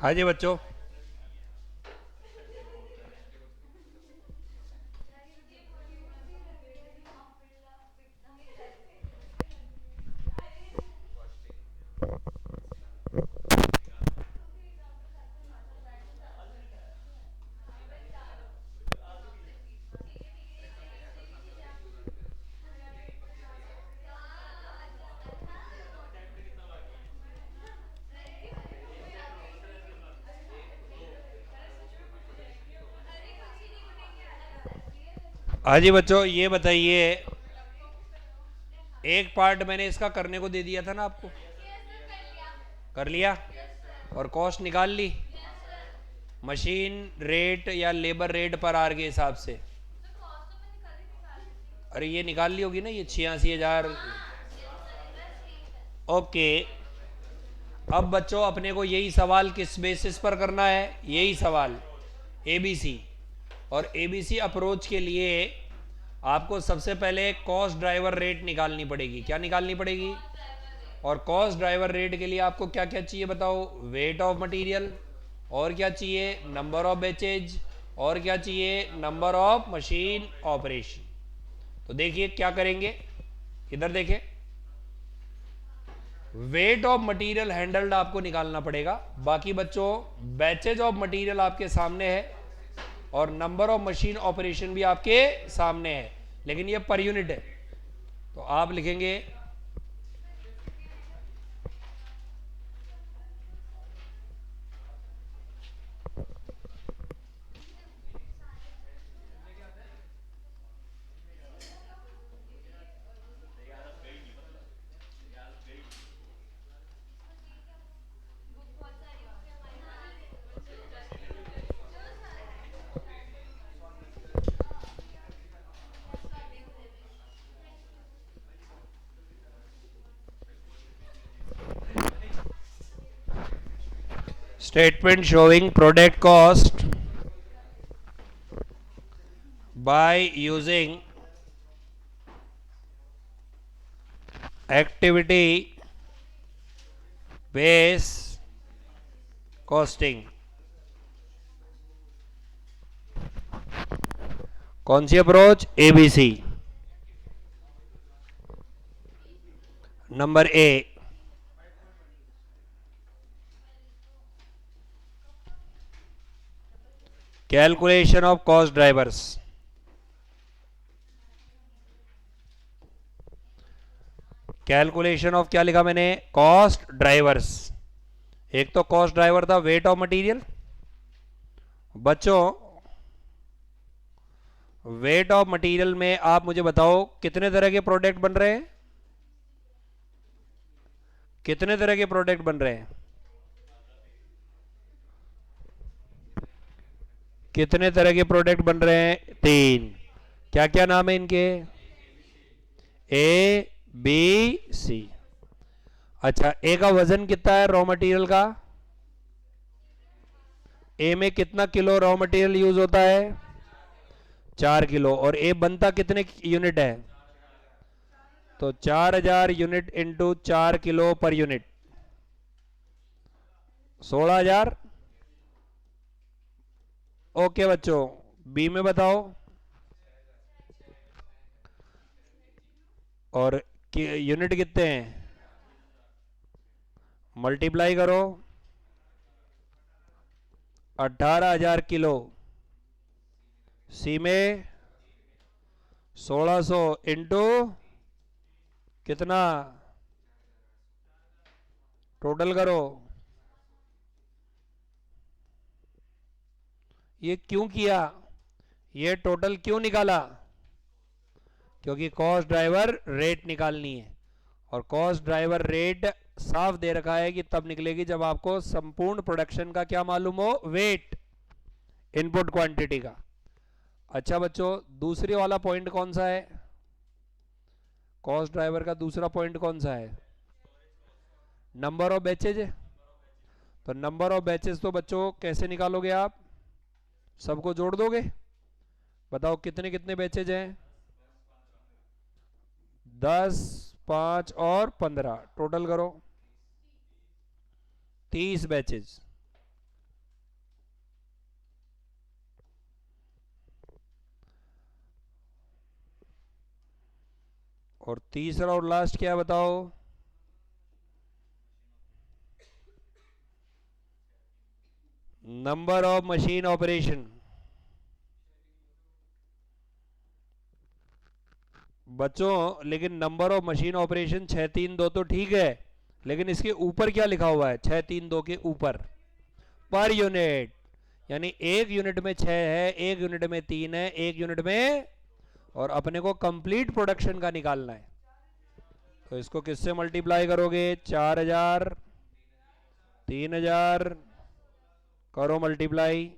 हाँ जी बच्चों। हाँ जी बच्चों, ये बताइए, एक पार्ट मैंने इसका करने को दे दिया था ना आपको। कर लिया। और कॉस्ट निकाल ली मशीन रेट या लेबर रेट पर आर के हिसाब से। अरे ये निकाल ली होगी ना, ये 86,000। ओके। अब बच्चों अपने को यही सवाल किस बेसिस पर करना है? यही सवाल एबीसी। और एबीसी अप्रोच के लिए आपको सबसे पहले कॉस्ट ड्राइवर रेट निकालनी पड़ेगी। क्या निकालनी पड़ेगी? और कॉस्ट ड्राइवर रेट के लिए आपको क्या क्या चाहिए बताओ? वेट ऑफ मटेरियल, और क्या चाहिए? नंबर ऑफ बैचेज, और क्या चाहिए? Number of machine operation. तो देखिए क्या करेंगे, इधर देखें। वेट ऑफ मटेरियल हैंडल्ड आपको निकालना पड़ेगा। बाकी बच्चों बैचेज ऑफ मटेरियल आपके सामने है और नंबर ऑफ मशीन ऑपरेशन भी आपके सामने है, लेकिन ये पर यूनिट है। तो आप लिखेंगे statement showing product cost by using activity based costing। कौन सी approach? ABC. Number A, calculation of cost drivers. Calculation of क्या लिखा मैंने? Cost drivers. एक तो कॉस्ट ड्राइवर था वेट ऑफ मटेरियल। बच्चों वेट ऑफ मटेरियल में आप मुझे बताओ कितने तरह के प्रोडक्ट बन रहे हैं? कितने तरह के प्रोडक्ट बन रहे हैं? कितने तरह के प्रोडक्ट बन रहे हैं? 3। क्या क्या नाम है इनके? A B C. अच्छा, ए का वजन कितना है रॉ मटेरियल का? ए में कितना किलो रॉ मटेरियल यूज होता है? 4 किलो। और ए बनता कितने यूनिट है? तो 4,000 unit into 4 kilo per unit, 16,000। Okay बच्चों, बी में बताओ। और यूनिट कितने हैं? मल्टीप्लाई करो, 18,000 किलो। सी में 1600 इंटू कितना? टोटल करो। ये क्यों किया? ये टोटल क्यों निकाला? क्योंकि कॉस्ट ड्राइवर रेट निकालनी है। और कॉस्ट ड्राइवर रेट साफ दे रखा है कि तब निकलेगी जब आपको संपूर्ण प्रोडक्शन का क्या मालूम हो? वेट, इनपुट क्वांटिटी का। अच्छा बच्चों, दूसरे वाला पॉइंट कौन सा है? कॉस्ट ड्राइवर का दूसरा पॉइंट कौन सा है? नंबर ऑफ बैचेज है। तो नंबर ऑफ बैचेज तो बच्चों कैसे निकालोगे आप? सबको जोड़ दोगे? बताओ कितने कितने बैचेज हैं? 10, 5 और 15, टोटल करो 30 बैचेज। और तीसरा और लास्ट क्या बताओ? Number of machine operation. बच्चों लेकिन नंबर ऑफ मशीन ऑपरेशन 632 तो ठीक है, लेकिन इसके ऊपर क्या लिखा हुआ है 632 के ऊपर? Per unit. यानी एक यूनिट में 6 है, एक यूनिट में 3 है, एक यूनिट में, और अपने को कंप्लीट प्रोडक्शन का निकालना है। तो इसको किससे मल्टीप्लाई करोगे? 4000, 3000, करो मल्टीप्लाई।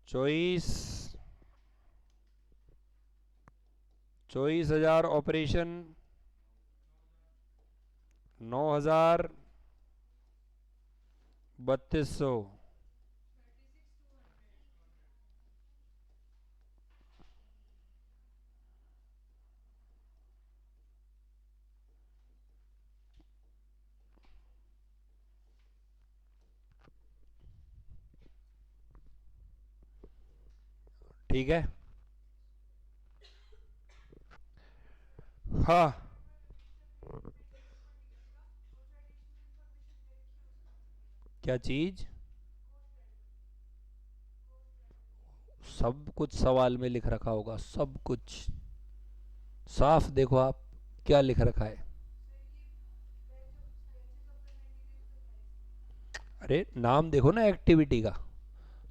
24,000 ऑपरेशन, 9,000, 3200। ठीक है। हाँ, क्या चीज? सब कुछ सवाल में लिख रखा होगा, सब कुछ साफ देखो आप क्या लिख रखा है। अरे नाम देखो ना एक्टिविटी का,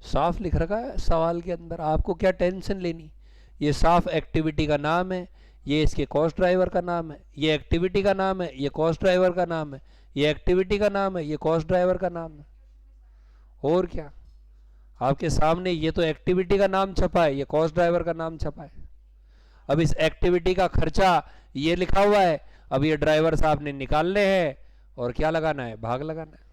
साफ लिख रखा है सवाल के अंदर, आपको क्या टेंशन लेनी। ये साफ एक्टिविटी का नाम है, ये इसके कॉस्ट ड्राइवर का नाम है, ये एक्टिविटी का नाम है, ये कॉस्ट ड्राइवर का नाम है, ये एक्टिविटी का नाम है, ये कॉस्ट ड्राइवर का नाम है। और क्या, आपके सामने ये तो एक्टिविटी का नाम छपा है, ये कॉस्ट ड्राइवर का नाम छपा है। अब इस एक्टिविटी का खर्चा ये लिखा हुआ है, अब ये ड्राइवर साहब ने निकालने हैं, और क्या लगाना है? भाग लगाना है।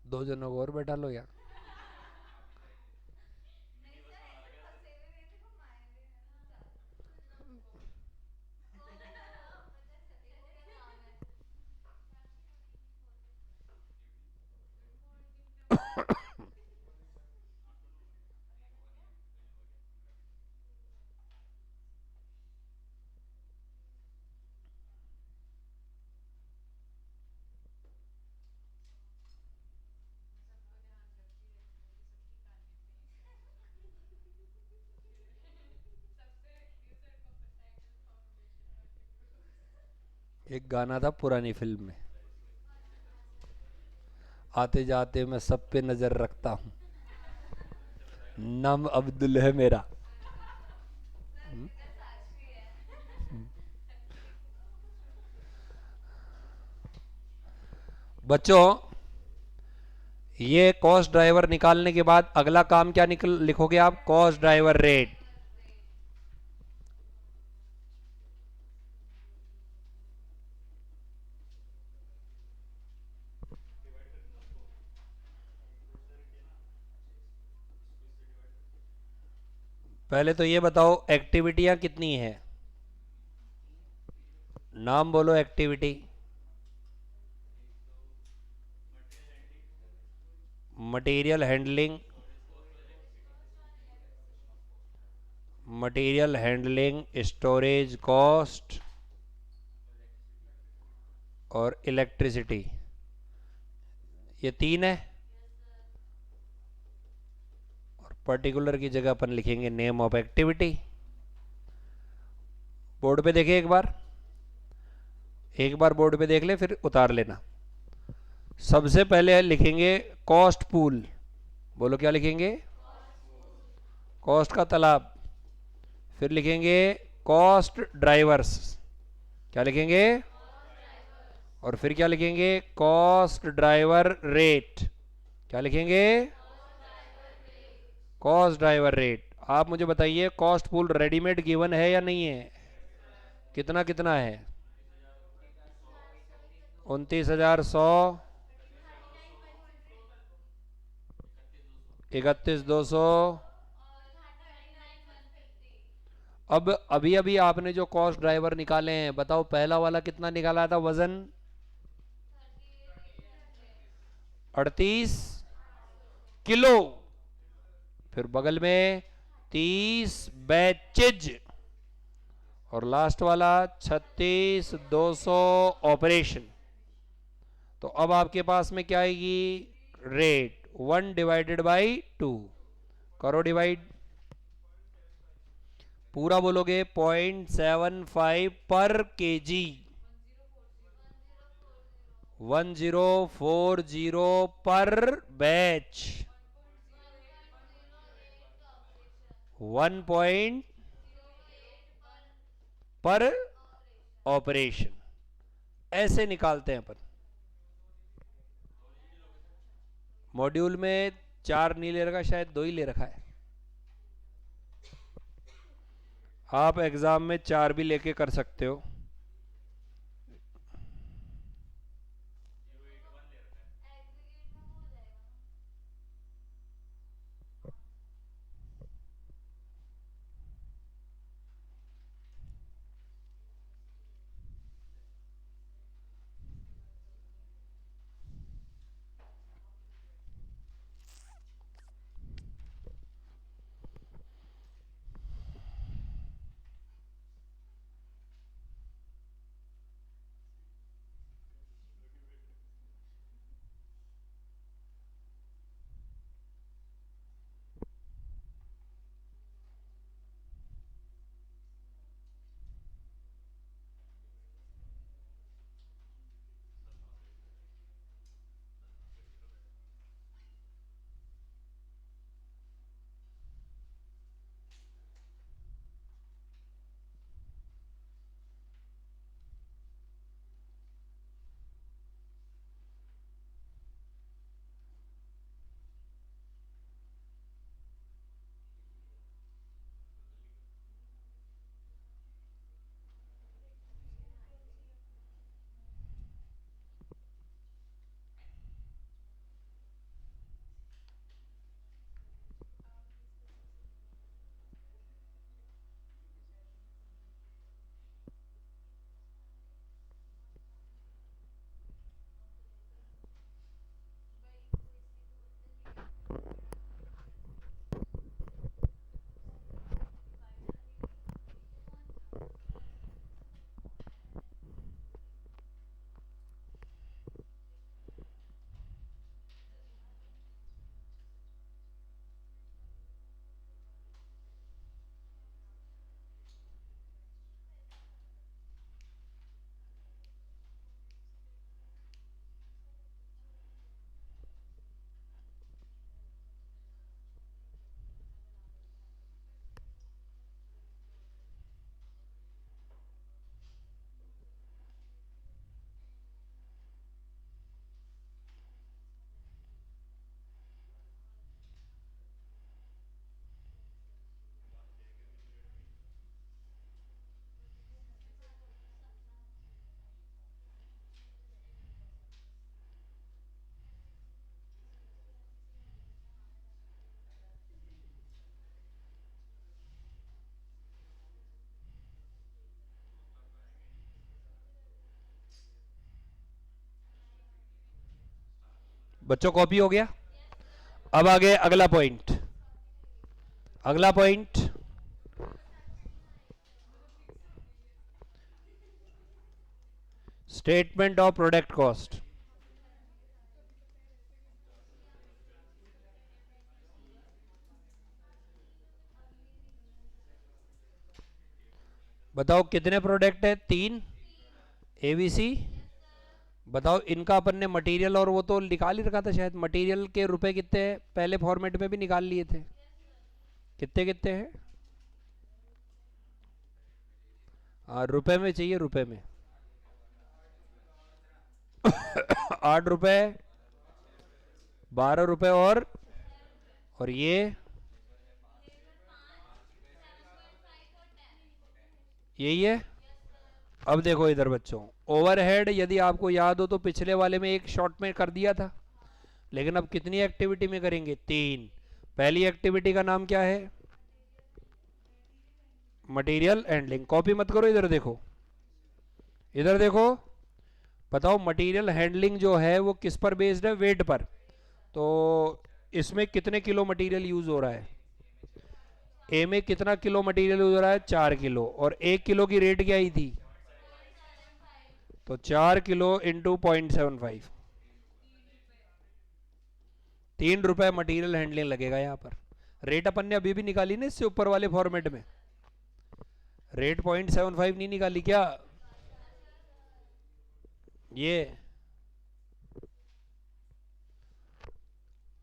दो जनों को और बैठा लो यार। एक गाना था पुरानी फिल्म में, आते जाते मैं सब पे नजर रखता हूं, नाम अब्दुल है मेरा। बच्चों ये कॉस्ट ड्राइवर निकालने के बाद अगला काम क्या लिखोगे आप? Cost driver rate. पहले तो ये बताओ एक्टिविटियां कितनी है? नाम बोलो activity. Material handling, material handling, storage cost और इलेक्ट्रिसिटी, ये 3 है। और पर्टिकुलर की जगह अपन लिखेंगे नेम ऑफ एक्टिविटी। बोर्ड पे देखिए एक बार बोर्ड पे देख ले फिर उतार लेना। सबसे पहले लिखेंगे कॉस्ट पूल। बोलो क्या लिखेंगे? कॉस्ट का तालाब। फिर लिखेंगे कॉस्ट ड्राइवर्स। क्या लिखेंगे? और फिर क्या लिखेंगे? Cost driver rate. क्या लिखेंगे? Cost driver rate. आप मुझे बताइए कॉस्ट पूल रेडीमेड गिवन है या नहीं है? कितना कितना है? 29,100, 31,200। अब अभी अभी आपने जो कॉस्ट ड्राइवर निकाले हैं, बताओ पहला वाला कितना निकाला था वजन? 38 किलो। फिर बगल में 30 बैचेज, और लास्ट वाला 36,200 ऑपरेशन। तो अब आपके पास में क्या आएगी? रेट 1/2 करो डिवाइड। पूरा बोलोगे 0.75 पर केजी। 1040 पर बैच। 1 पॉइंट पर ऑपरेशन। ऐसे निकालते हैं अपन। मॉड्यूल में 4 नहीं ले रखा, शायद 2 ही ले रखा है। आप एग्जाम में 4 भी लेके कर सकते हो। बच्चों कॉपी हो गया? अब आगे अगला पॉइंट। अगला point, statement of product cost. बताओ कितने प्रोडक्ट है? 3 एबीसी। बताओ इनका अपन ने मटेरियल और वो तो निकाल ही रखा था शायद। मटेरियल के रुपए कितने हैं? पहले फॉर्मेट में भी निकाल लिए थे। कितने कितने हैं? रुपए में चाहिए, रुपए में। 8 रुपए, 12 रुपए, और ये यही है। अब देखो इधर बच्चों, ओवरहेड यदि आपको याद हो तो पिछले वाले में एक शॉट में कर दिया था, लेकिन अब कितनी एक्टिविटी में करेंगे? 3। पहली एक्टिविटी का नाम क्या है? Material handling. कॉपी मत करो, इधर देखो, इधर देखो। बताओ मटेरियल हैंडलिंग जो है वो किस पर बेस्ड है? वेट पर। तो इसमें कितने किलो मटेरियल यूज हो रहा है? ए में कितना किलो मटेरियल यूज हो रहा है? 4 किलो। और 1 किलो की रेट क्या ही थी? तो 4 किलो इंटू 0.75, 3 रुपए मटेरियल हैंडलिंग लगेगा यहाँ पर। रेट अपन ने अभी भी निकाली ना इससे ऊपर वाले फॉर्मेट में। रेट 0.75 नहीं निकाली क्या? ये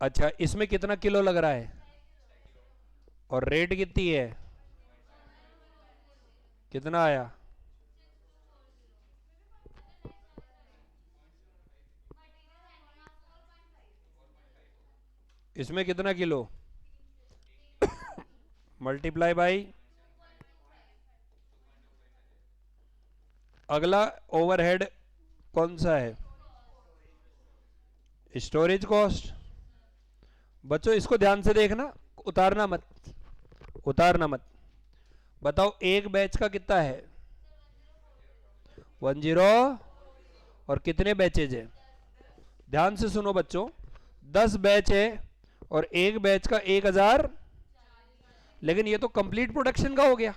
अच्छा, इसमें कितना किलो लग रहा है? और रेट कितनी है? कितना आया? इसमें कितना किलो? Multiply by. अगला ओवरहेड कौन सा है? Storage cost. बच्चों इसको ध्यान से देखना, उतारना मत, उतारना मत। बताओ एक बैच का कितना है? 10। और कितने बैचेज है? ध्यान से सुनो बच्चों, 10 बैच है और एक बैच का 1000। लेकिन ये तो कंप्लीट प्रोडक्शन का हो गया।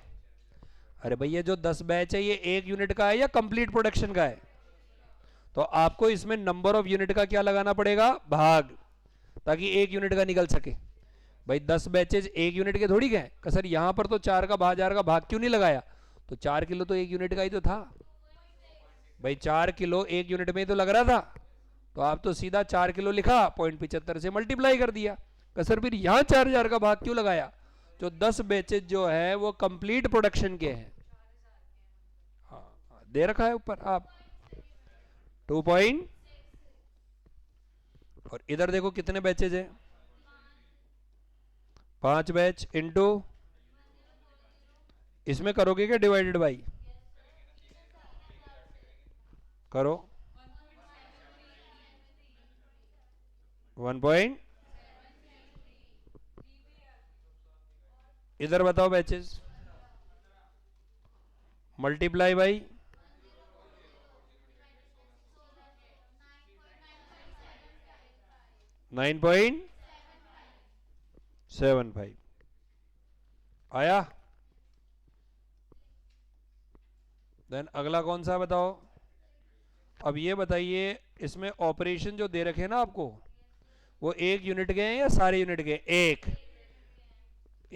अरे भैया जो 10 बैच है ये 1 यूनिट का है या कंप्लीट प्रोडक्शन का है? तो आपको इसमें नंबर ऑफ यूनिट का क्या लगाना पड़ेगा? भाग, ताकि 1 यूनिट का निकल सके। भाई 10 बैचेज 1 यूनिट के थोड़ी गए का सर, यहां पर तो 4 का हजार का भाग क्यों नहीं लगाया? तो 4 किलो तो 1 यूनिट का ही तो था। भाई 4 किलो 1 यूनिट में ही तो लग रहा था। तो आप तो सीधा 4 किलो लिखा, 0.75 से मल्टीप्लाई कर दिया। का सर फिर यहाँ 4000 का भाग क्यों लगाया? जो 10 बैचेज जो है वो कंप्लीट प्रोडक्शन के हैं। हाँ, दे रखा है ऊपर आप 2 पॉइंट। और इधर देखो कितने बैचेज है? 5 बैच इंटू, इसमें करोगे क्या डिवाइडेड बाई? करो 1 पॉइंट। इधर बताओ बैचेस, मल्टीप्लाई बाई 9.75 आया। देन अगला कौन सा बताओ? अब ये बताइए, इसमें ऑपरेशन जो दे रखे हैं ना आपको, वो 1 यूनिट के हैं या सारे यूनिट के?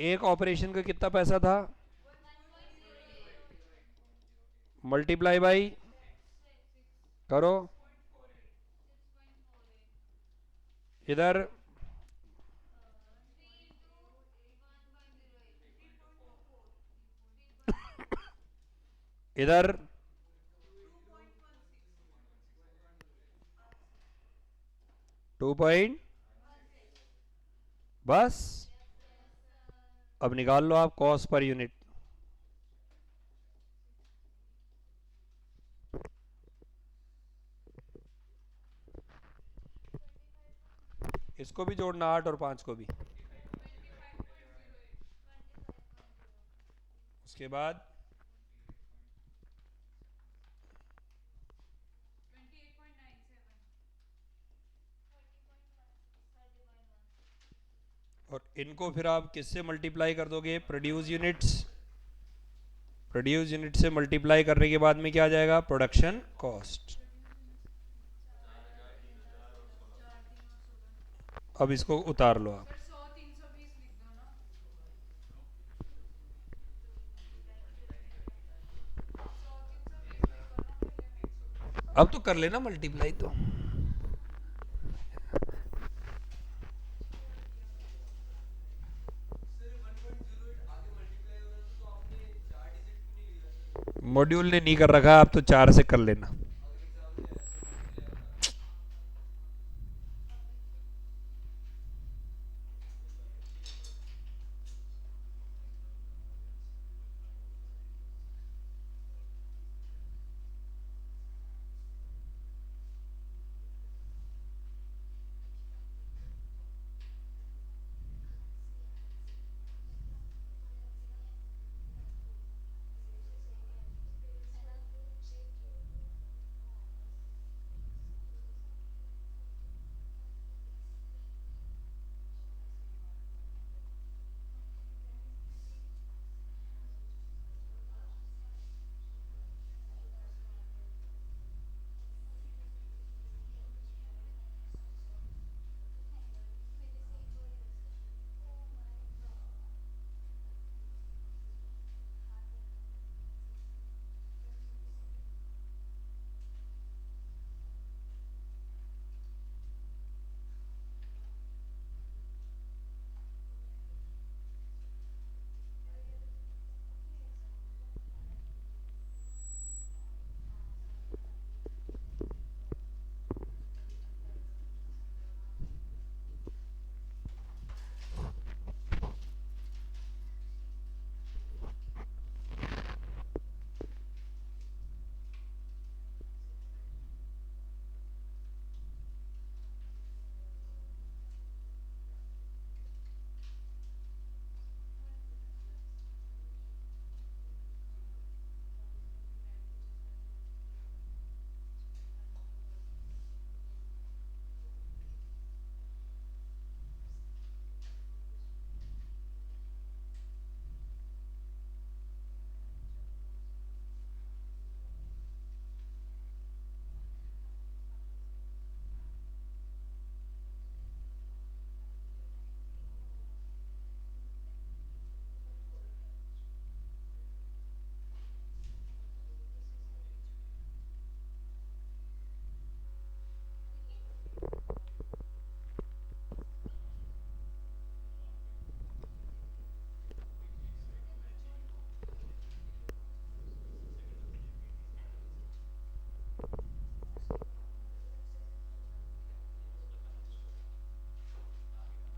एक ऑपरेशन का कितना पैसा था? मल्टीप्लाई बाई, करो इधर, इधर 2 पॉइंट। बस अब निकाल लो आप कॉस्ट पर यूनिट। इसको भी जोड़ना, 8 और 5 को भी। उसके बाद और इनको फिर आप किससे मल्टीप्लाई कर दोगे? Produce units. प्रोड्यूस यूनिट से मल्टीप्लाई करने के बाद में क्या आ जाएगा? Production cost. अब इसको उतार लो आप। अब तो कर लेना मल्टीप्लाई तो। मॉड्यूल ने नहीं कर रखा, आप तो 4 से कर लेना।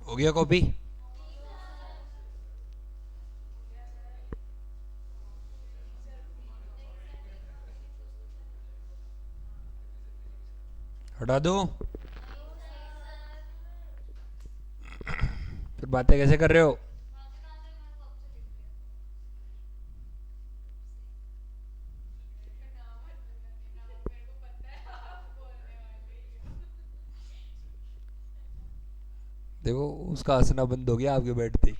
हो गया कॉपी? हटा दो। फिर बातें कैसे कर रहे हो? देखो उसका हंसना बंद हो गया आपके बैठते ही।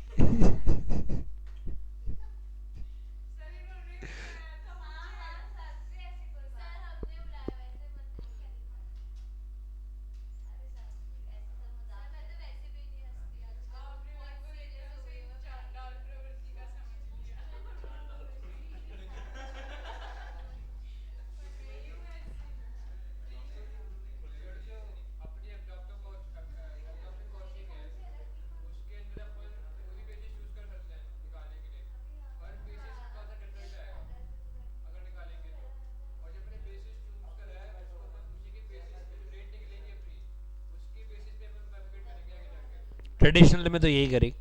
ट्रेडिशनल में तो यही करें।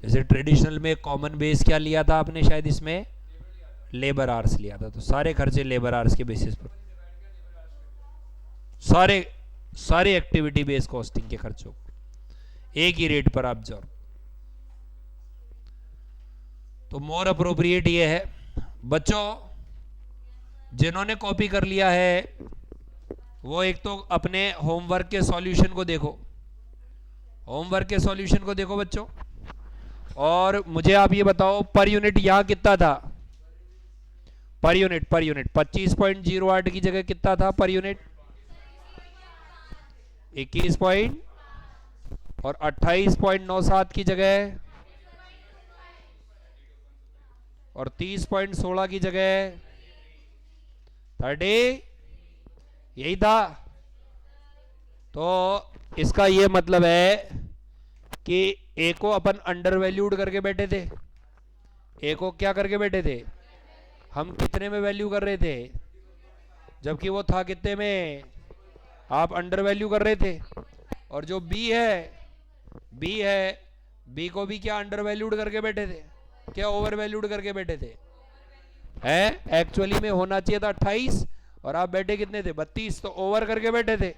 जैसे ट्रेडिशनल में कॉमन बेस क्या लिया था आपने, शायद इसमें लेबर आवर्स लिया था, तो सारे खर्चे लेबर आवर्स के बेसिस पर, सारे सारे एक्टिविटी बेस्ड कॉस्टिंग के खर्चों एक ही रेट पर आप जाओ, तो मोर अप्रोप्रिएट ये है। बच्चों जिन्होंने कॉपी कर लिया है वो एक तो अपने होमवर्क के सॉल्यूशन को देखो, होमवर्क के सॉल्यूशन को देखो बच्चों, और मुझे आप ये बताओ पर यूनिट यहां कितना था? पर यूनिट 25.08 की जगह कितना था पर यूनिट? 21 पॉइंट, और 28.97 की जगह, और 30.16 की जगह 30, यही था। तो इसका ये मतलब है कि ए को अपन अंडर वैल्यूड करके बैठे थे, ए को क्या करके बैठे थे, हम कितने में वैल्यू कर रहे थे, जबकि वो था कितने में, आप अंडर वैल्यू कर रहे थे। और जो बी है, बी है, बी को भी क्या अंडर वैल्यूड करके बैठे थे, क्या ओवर वैल्यूड करके बैठे थे? है एक्चुअली में होना चाहिए था 28, और आप बैठे कितने थे, 32, तो ओवर करके बैठे थे।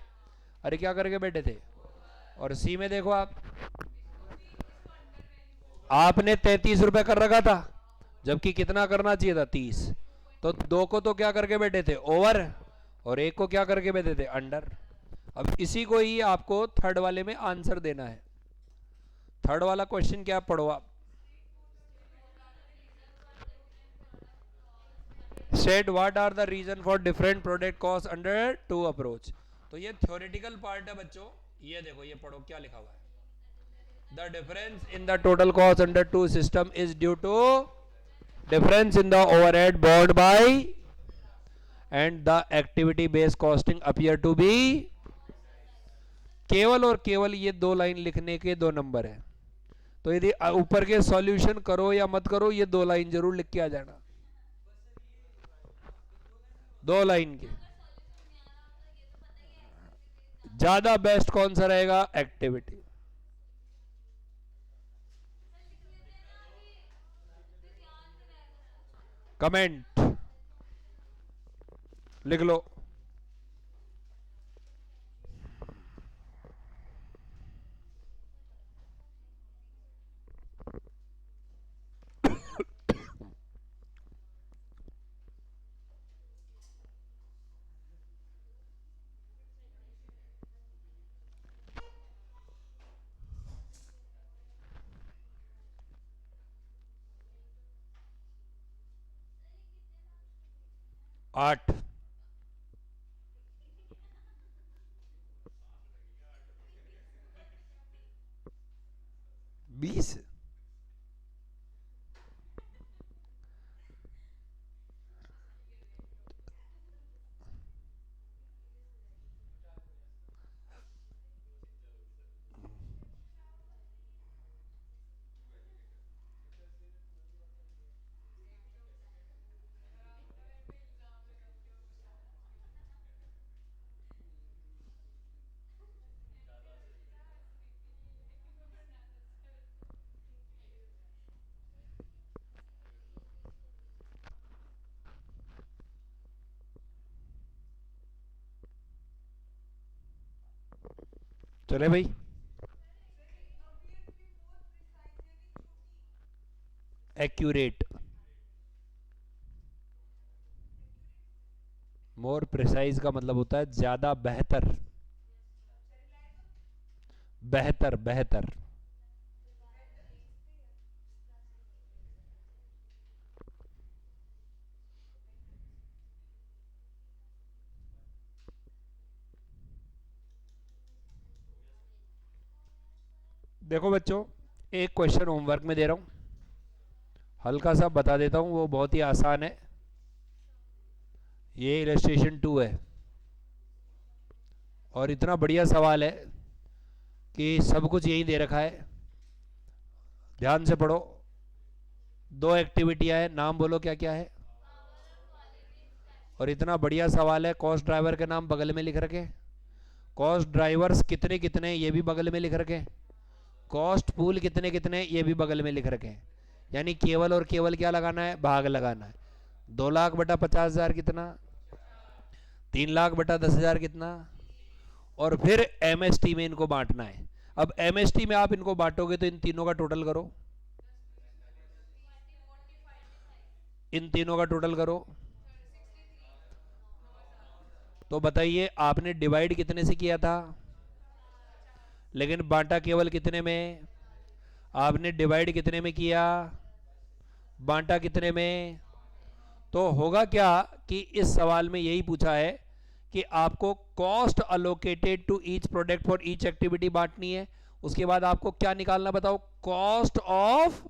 अरे क्या करके बैठे थे? और सी में देखो आप, आपने 33 रुपए कर रखा था, जबकि कितना करना चाहिए था, 30। तो दो को तो क्या करके बैठे थे, ओवर, और एक को क्या करके बैठे थे, अंडर। अब इसी को ही आपको थर्ड वाले में आंसर देना है। थर्ड वाला क्वेश्चन क्या पढ़ो आप, said what are the reason for different product cost under two approach. तो ये थ्योरेटिकल पार्ट है बच्चों, ये देखो ये पढ़ो क्या लिखा हुआ है। The difference in the total cost under two system is due to difference in the overhead borne by and the activity based costing appear to be, केवल और केवल ये दो लाइन लिखने के दो नंबर है। तो यदि ऊपर के सॉल्यूशन करो या मत करो, ये दो लाइन जरूर लिख के आ जाना, दो लाइन के। ज्यादा बेस्ट कौन सा रहेगा, एक्टिविटी। कमेंट लिख लो। आठ, 20, चले भाई। एक्यूरेट, मोर प्रिसाइज का मतलब होता है ज्यादा बेहतर, बेहतर बेहतर। देखो बच्चों, एक क्वेश्चन होमवर्क में दे रहा हूं, हल्का सा बता देता हूं, वो बहुत ही आसान है। ये इलस्ट्रेशन 2 है और इतना बढ़िया सवाल है कि सब कुछ यही दे रखा है। ध्यान से पढ़ो। दो एक्टिविटियां है, नाम बोलो क्या क्या है। और इतना बढ़िया सवाल है, कॉस्ट ड्राइवर के नाम बगल में लिख रखे, कॉस्ट ड्राइवर्स कितने कितने ये भी बगल में लिख रखे, कॉस्ट पूल कितने कितने ये भी बगल में लिख रखे हैं। यानी केवल और केवल क्या लगाना है, भाग लगाना है। 2 लाख बटा 50,000 कितना, 3 लाख बटा 10,000 कितना, और फिर एमएसटी में इनको बांटना है। अब एमएसटी में आप इनको बांटोगे तो इन तीनों का टोटल करो, इन तीनों का टोटल करो। तो बताइए आपने डिवाइड कितने से किया था, लेकिन बांटा केवल कितने में, आपने डिवाइड कितने में किया, बांटा कितने में। तो होगा क्या कि इस सवाल में यही पूछा है कि आपको cost allocated to each product for each activity बांटनी है। उसके बाद आपको क्या निकालना बताओ, कॉस्ट ऑफ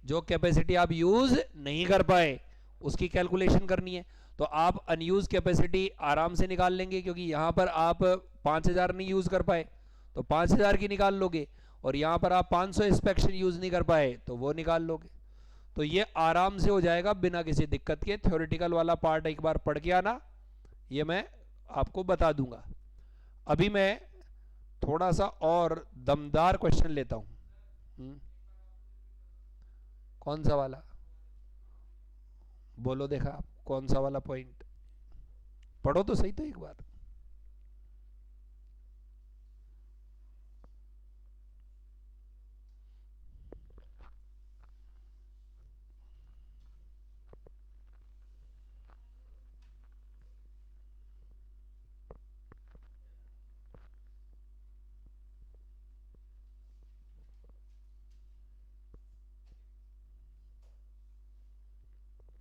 जो कैपेसिटी आप यूज नहीं कर पाए उसकी कैलकुलेशन करनी है। तो आप अनयूज कैपेसिटी आराम से निकाल लेंगे, क्योंकि यहां पर आप 5,000 नहीं यूज कर पाए तो 5,000 की निकाल लोगे, और यहां पर आप 500 इंस्पेक्शन यूज नहीं कर पाए तो वो निकाल लोगे। तो ये आराम से हो जाएगा बिना किसी दिक्कत के। थ्योरेटिकल वाला पार्ट एक बार पढ़ के आना, ये मैं आपको बता दूंगा। अभी मैं थोड़ा सा और दमदार क्वेश्चन लेता हूं। कौन सा वाला, बोलो देखा आप, कौन सा वाला पॉइंट, पढ़ो तो सही तो एक बार।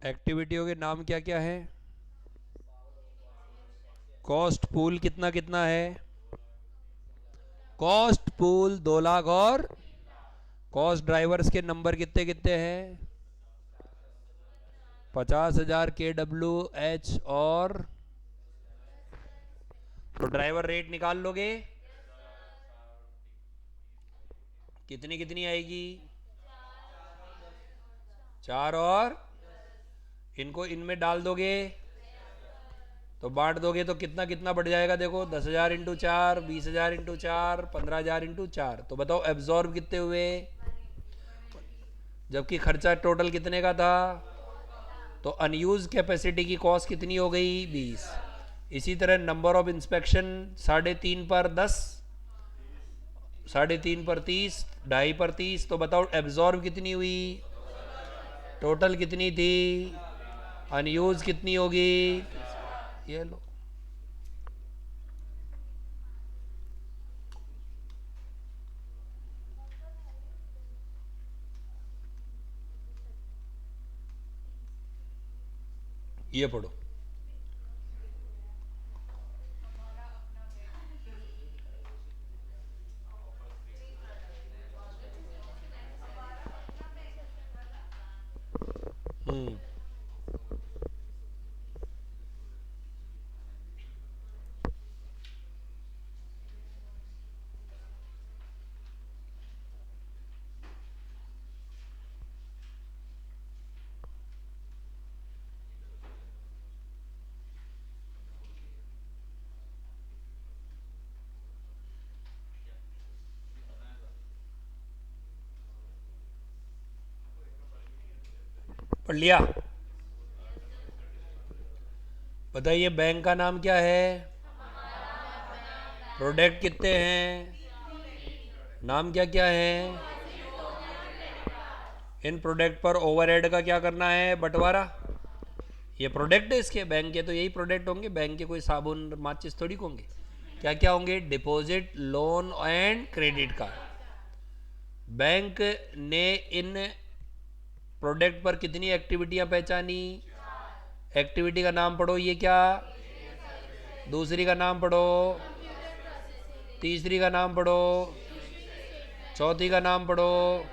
एक्टिविटियों के नाम क्या क्या है, कॉस्ट पूल कितना कितना है, कॉस्ट पूल 2 लाख और कॉस्ट ड्राइवर्स के नंबर कितने कितने हैं, 50,000 KWH और, तो ड्राइवर रेट निकाल लोगे, कितनी कितनी आएगी, 4 और इनको इनमें डाल दोगे तो बांट दोगे तो कितना कितना बढ़ जाएगा, देखो 10,000 इंटू 4, 20,000 इंटू 4, 15,000 इंटू 4। तो बताओ एब्जॉर्ब कितने हुए, जबकि खर्चा टोटल कितने का था। तो अनयूज कैपेसिटी की कॉस्ट कितनी हो गई, 20। इसी तरह नंबर ऑफ इंस्पेक्शन 3.5 पर 10, 3.5 पर 30, 2.5 पर 30। तो बताओ एब्जॉर्ब कितनी हुई, टोटल कितनी थी, अनयूज कितनी होगी, ये लो। ये पढ़ो, पढ़ लिया। बताइए बैंक का नाम क्या है, प्रोडक्ट कितने हैं, नाम क्या क्या है, इन प्रोडक्ट पर ओवरहेड का क्या करना है, बंटवारा। ये प्रोडक्ट है इसके, बैंक के तो यही प्रोडक्ट होंगे, बैंक के कोई साबुन माचिस थोड़ी होंगे। क्या क्या होंगे, deposit, loan and credit card. Bank ने इन प्रोडक्ट पर कितनी एक्टिविटियां पहचानी, एक्टिविटी का नाम पढ़ो, ये क्या, दूसरी का नाम पढ़ो, तीसरी का नाम पढ़ो, चौथी का नाम पढ़ो।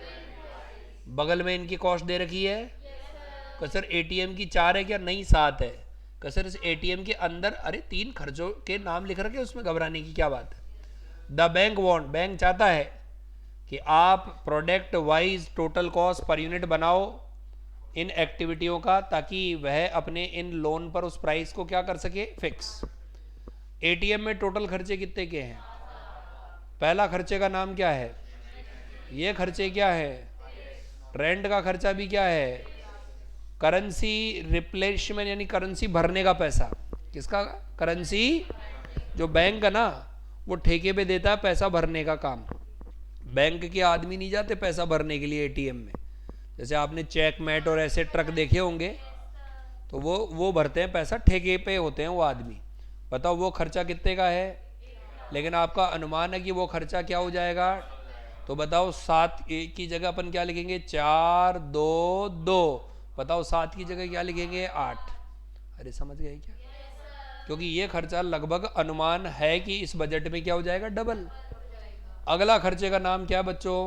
बगल में इनकी कॉस्ट दे रखी है। सर एटीएम की 4 है क्या, नहीं 7 है। सर इस एटीएम के अंदर अरे 3 खर्चों के नाम लिख रखे, उसमें घबराने की क्या बात है। द बैंक वांट, बैंक चाहता है कि आप product wise total cost per unit बनाओ इन एक्टिविटियों का, ताकि वह अपने इन लोन पर उस प्राइस को क्या कर सके, फिक्स। एटीएम में टोटल खर्चे कितने के हैं, पहला खर्चे का नाम क्या है, ये खर्चे क्या है, रेंट का खर्चा भी क्या है, करेंसी रिप्लेसमेंट यानी करेंसी भरने का पैसा, किसका, करेंसी जो बैंक है ना वो ठेके पे देता है पैसा भरने का काम। बैंक के आदमी नहीं जाते पैसा भरने के लिए एटीएम में, जैसे आपने चेक मेट और ऐसे ट्रक देखे होंगे, तो वो भरते हैं पैसा, ठेके पे होते हैं वो आदमी। बताओ वो खर्चा कितने का है, लेकिन आपका अनुमान है कि वो खर्चा क्या हो जाएगा, तो बताओ 7 की जगह अपन क्या लिखेंगे, 4 2 2, बताओ 7 की जगह क्या लिखेंगे, 8। अरे समझ गए क्या, क्योंकि ये खर्चा लगभग अनुमान है कि इस बजट में क्या हो जाएगा, डबल। अगला खर्चे का नाम क्या बच्चों,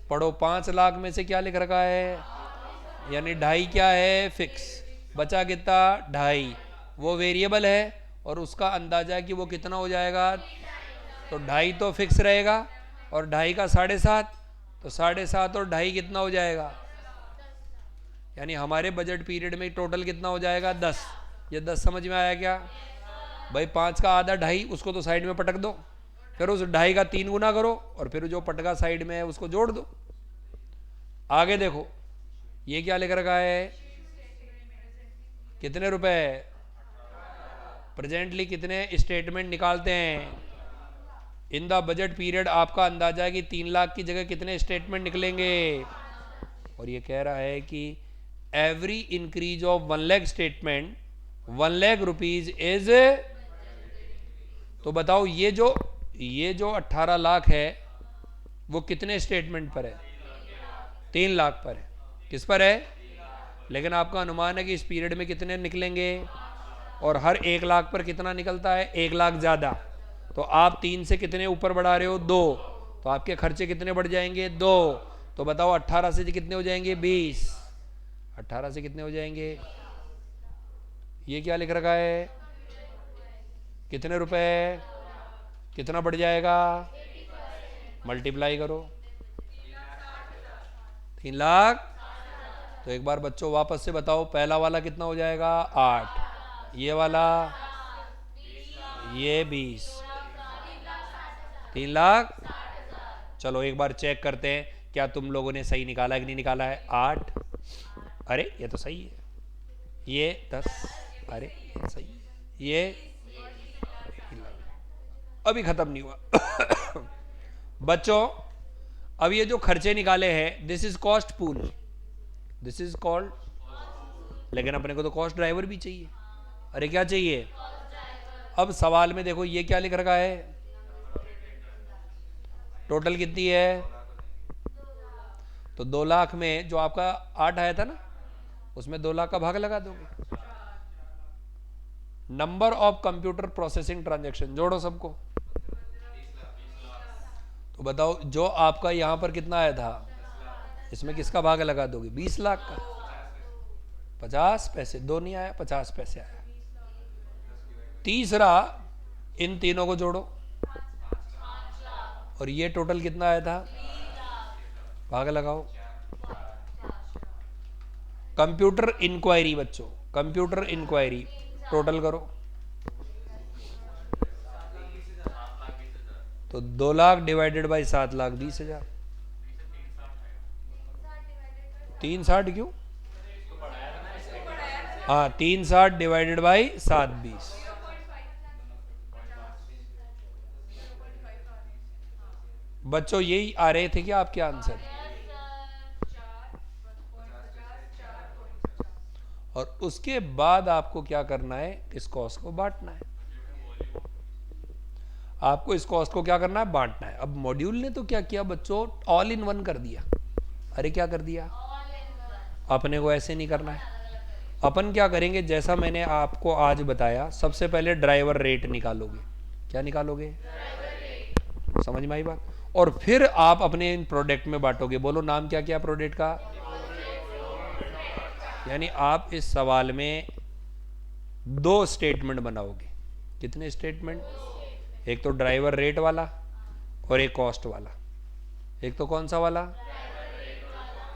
पढ़ो, 5 लाख में से क्या लिख रखा है, यानी 2.5 क्या है, फिक्स, बचा कितना, 2.5, वो वेरिएबल है और उसका अंदाजा है कि वो कितना हो जाएगा, तो 2.5 तो फिक्स रहेगा और 2.5 का 7.5, तो 7.5 और 2.5 कितना हो जाएगा, यानी हमारे बजट पीरियड में टोटल कितना हो जाएगा, 10। ये 10 समझ में आया क्या भाई, 5 का आधा 2.5, उसको तो साइड में पटक दो, फिर उस 2.5 का 3 गुना करो और फिर जो पटका साइड में है उसको जोड़ दो। आगे देखो ये क्या लिख रखा है, कितने रुपए, प्रेजेंटली कितने स्टेटमेंट निकालते हैं इन द बजट पीरियड, आपका अंदाजा है कि 3 लाख की जगह कितने स्टेटमेंट निकलेंगे। और ये कह रहा है कि every increase of 1 lakh statement 1 lakh rupees is, तो बताओ ये जो 18 लाख है वो कितने स्टेटमेंट पर है, 3 लाख पर है, किस पर है, लेकिन आपका अनुमान है कि इस पीरियड में कितने निकलेंगे, और हर 1 लाख पर कितना निकलता है, 1 लाख ज्यादा, तो आप 3 से कितने ऊपर बढ़ा रहे हो, 2, तो आपके खर्चे कितने बढ़ जाएंगे, 2, तो बताओ 18 से कितने हो जाएंगे, 20, 18 से कितने हो जाएंगे, ये क्या लिख रखा है, कितने रुपए, कितना बढ़ जाएगा, मल्टीप्लाई करो, 3 लाख। तो एक बार बच्चों वापस से बताओ, पहला वाला कितना हो जाएगा, 8, ये वाला, ये 20, 3 लाख। चलो एक बार चेक करते हैं क्या तुम लोगों ने सही निकाला कि नहीं निकाला है, 8, अरे ये तो सही है, ये 10, अरे ये सही है, ये अभी खत्म नहीं हुआ बच्चों। अब ये जो खर्चे निकाले हैं, this is cost pool, this is called, लेकिन अपने को तो कॉस्ट ड्राइवर भी चाहिए। अरे क्या चाहिए, अब सवाल में देखो ये क्या लिख रखा है, टोटल कितनी है, तो 2 लाख में जो आपका 8 आया था ना, उसमें 2 लाख का भाग लगा दोगे। Number of computer processing transaction जोड़ो सबको, तो बताओ जो आपका यहां पर कितना आया था, इसमें किसका भाग लगा दोगे, 20 लाख का, 50 पैसे, 2 नहीं आया, 50 पैसे आया। तीसरा इन तीनों को जोड़ो और ये टोटल कितना आया था, भाग लगाओ। कंप्यूटर इंक्वायरी बच्चों, कंप्यूटर इंक्वायरी टोटल करो, तो 2 लाख डिवाइडेड बाई 7 लाख 20,000, 360 क्यों, हाँ 360 डिवाइडेड बाई 7 20, बच्चों यही आ रहे थे क्या आपके आंसर? और उसके बाद आपको क्या करना है, इस कॉस्ट को बांटना है। आपको इस कॉस्ट को क्या करना है, बांटना है। अब मॉड्यूल ने तो क्या किया बच्चों, ऑल इन वन कर दिया। अरे क्या कर दिया, अपने को ऐसे नहीं करना है। अपन क्या करेंगे, जैसा मैंने आपको आज बताया, सबसे पहले ड्राइवर रेट निकालोगे। क्या निकालोगे, समझ में आई बात? और फिर आप अपने इन प्रोडक्ट में बांटोगे। बोलो नाम क्या क्या प्रोडक्ट का। यानी आप इस सवाल में दो स्टेटमेंट बनाओगे। कितने स्टेटमेंट, एक तो ड्राइवर रेट वाला और एक कॉस्ट वाला। एक तो कौन सा वाला,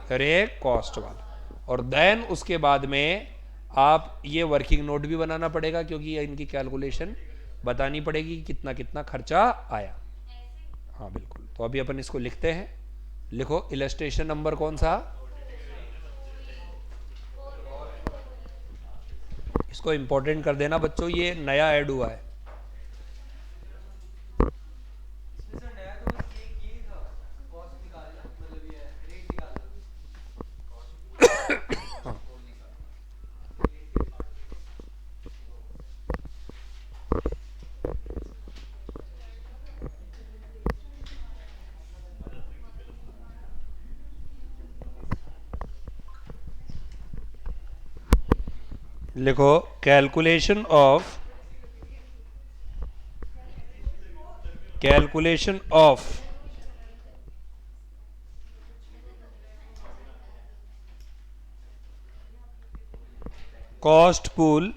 और एक कॉस्ट वाला। और देन उसके बाद में आप ये वर्किंग नोट भी बनाना पड़ेगा, क्योंकि इनकी कैलकुलेशन बतानी पड़ेगी कि कितना कितना खर्चा आया। हाँ बिल्कुल। तो अभी अपन इसको लिखते हैं। लिखो इलस्ट्रेशन नंबर कौन सा, इसको इंपॉर्टेंट कर देना बच्चों, ये नया ऐड हुआ है। लिखो calculation of cost pool,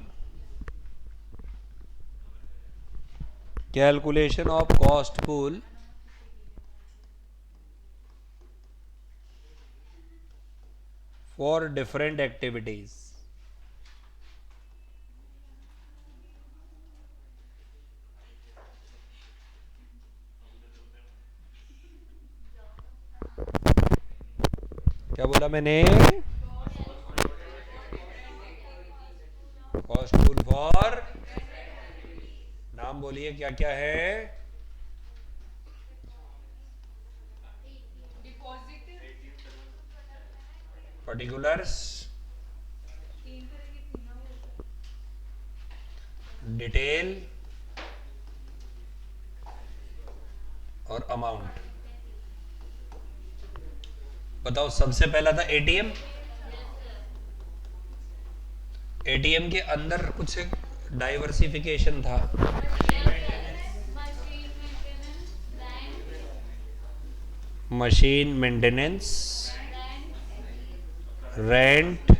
calculation of cost pool for different activities. क्या बोला मैंने, कॉस्ट पूल फॉर, नाम बोलिए क्या क्या है। पर्टिकुलर्स, डिटेल और अमाउंट। बताओ, सबसे पहला था एटीएम। एटीएम के अंदर कुछ डाइवर्सिफिकेशन था। Machine maintenance, rent,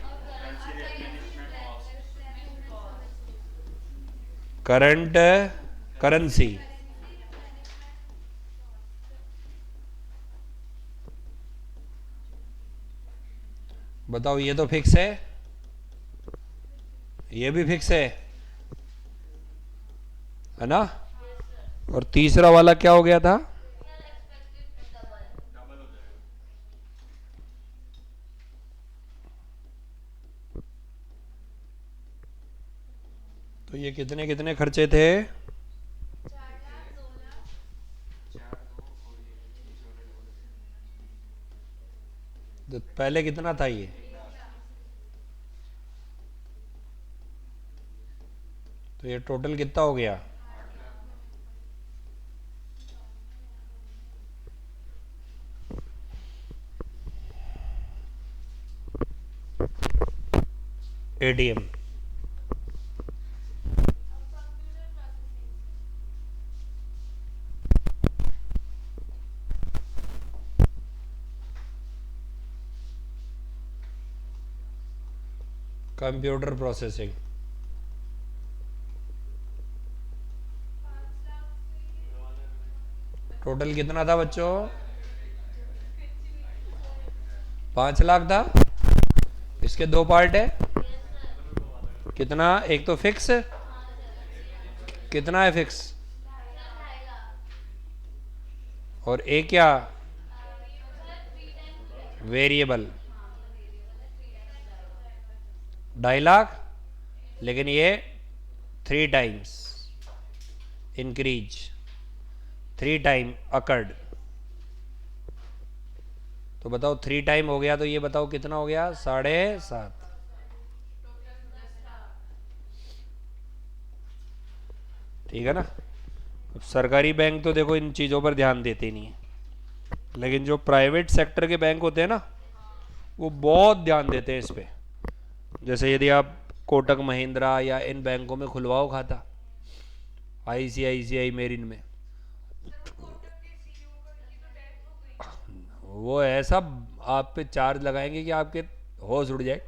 current currency. बताओ, ये तो फिक्स है, ये भी फिक्स है ना? और तीसरा वाला क्या हो गया था, तो ये कितने कितने खर्चे थे, तो पहले कितना था ये, तो ये टोटल कितना हो गया, एटीएम। कंप्यूटर प्रोसेसिंग, टोटल कितना था बच्चों, 5 लाख था। इसके दो पार्ट है, कितना, एक तो फिक्स, कितना है फिक्स, और एक क्या, वेरिएबल, 2.5 लाख। लेकिन ये 3 टाइम्स इंक्रीज, 3 टाइम अकर्ड। तो बताओ 3 टाइम हो गया तो ये बताओ कितना हो गया, 7.5। ठीक है ना। अब सरकारी बैंक तो देखो इन चीज़ों पर ध्यान देते नहीं है, लेकिन जो प्राइवेट सेक्टर के बैंक होते हैं ना, वो बहुत ध्यान देते हैं इस पे। जैसे यदि आप कोटक महिंद्रा या इन बैंकों में खुलवाओ खाता, आईसीआईसीआई मेरिन में, वो ऐसा आप पे चार्ज लगाएंगे कि आपके होश उड़ जाए।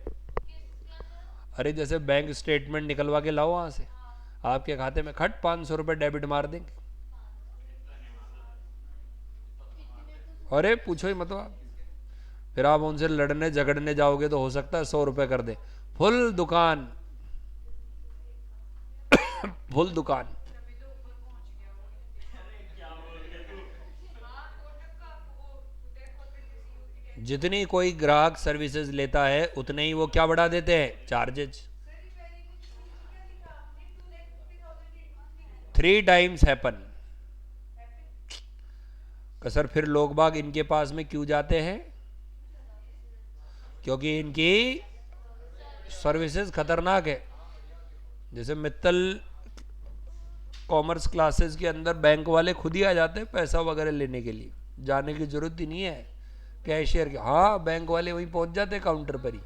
अरे जैसे बैंक स्टेटमेंट निकलवा के लाओ वहाँ से, आपके खाते में खट 500 रुपये डेबिट मार देंगे। अरे पूछो ही मत आप। फिर आप उनसे लड़ने झगड़ने जाओगे तो हो सकता है 100 रुपये कर दे। फुल दुकान, फुल दुकान। जितनी कोई ग्राहक सर्विसेज लेता है उतने ही वो क्या बढ़ा देते हैं, चार्जेज। 3 times happen. सर फिर लोग बाग इनके पास में क्यों जाते हैं, क्योंकि इनकी सर्विसेज खतरनाक है। जैसे मित्तल कॉमर्स क्लासेस के अंदर बैंक वाले खुद ही आ जाते हैं पैसा वगैरह लेने के लिए, जाने की जरूरत ही नहीं है कैशियर के। हाँ बैंक वाले वहीं पहुंच जाते हैं काउंटर पर ही।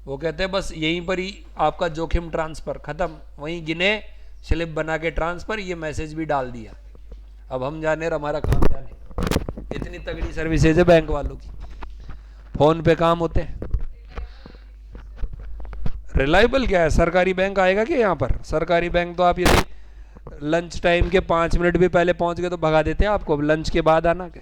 वो कहते हैं बस यहीं पर ही आपका जोखिम ट्रांसफर खत्म, वहीं गिने स्लिप बना के ट्रांसफर, ये मैसेज भी डाल दिया। अब हम जाने और हमारा काम जाने। इतनी तगड़ी सर्विसेज है बैंक वालों की, फोन पे काम होते हैं। रिलायबल क्या है, सरकारी बैंक आएगा क्या यहाँ पर? सरकारी बैंक तो आप यदि लंच टाइम के 5 मिनट भी पहले पहुंच गए तो भगा देते हैं आपको, लंच के बाद आना के।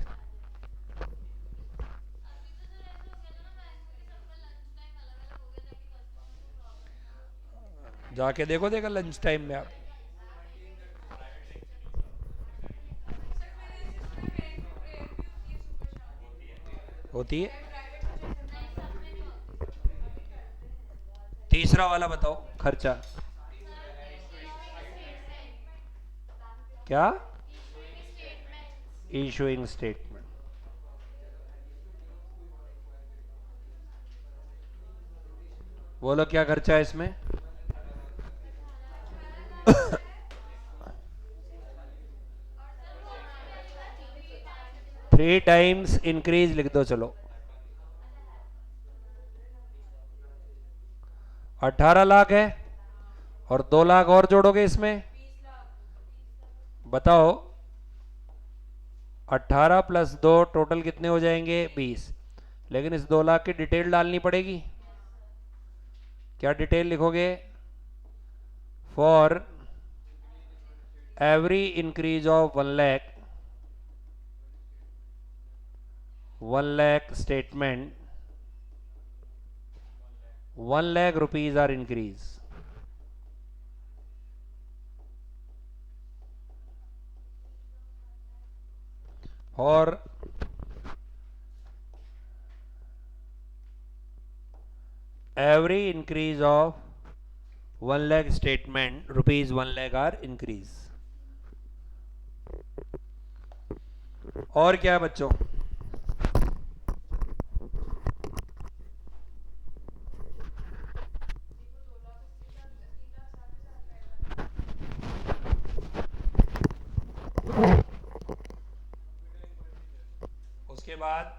जाके देखो देखा लंच टाइम में आप। होती है। तीसरा वाला बताओ खर्चा क्या, इशूइंग स्टेटमेंट। बोलो क्या खर्चा है इसमें? 3 टाइम्स इंक्रीज लिख दो चलो। 18 लाख है, और 2 लाख और जोड़ोगे इसमें, बताओ। 18 + 2 टोटल कितने हो जाएंगे, 20। लेकिन इस 2 लाख की डिटेल डालनी पड़ेगी। क्या डिटेल लिखोगे? For every increase of 1 lakh, 1 lakh statement, 1 lakh rupees are increase. और every increase of 1 lakh statement rupees 1 lakh are increase। और क्या है बच्चों? उसके बाद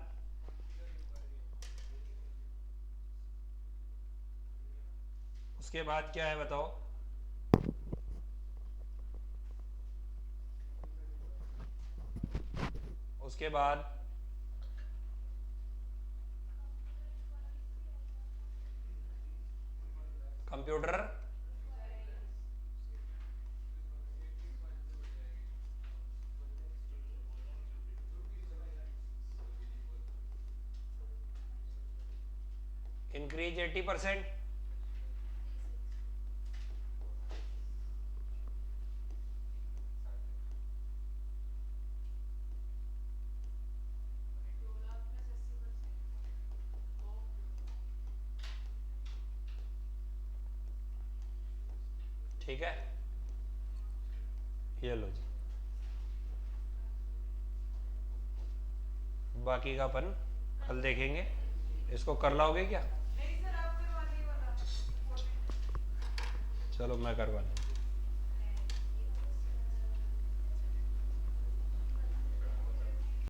उसके बाद क्या है बताओ? उसके बाद कंप्यूटर इंक्रीज 80%। ठीक है, ये लो जी। बाकी का अपन कल देखेंगे। इसको कर लाओगे क्या? नहीं सर, आप करवा दिए वाला। चलो मैं करवा लूँ।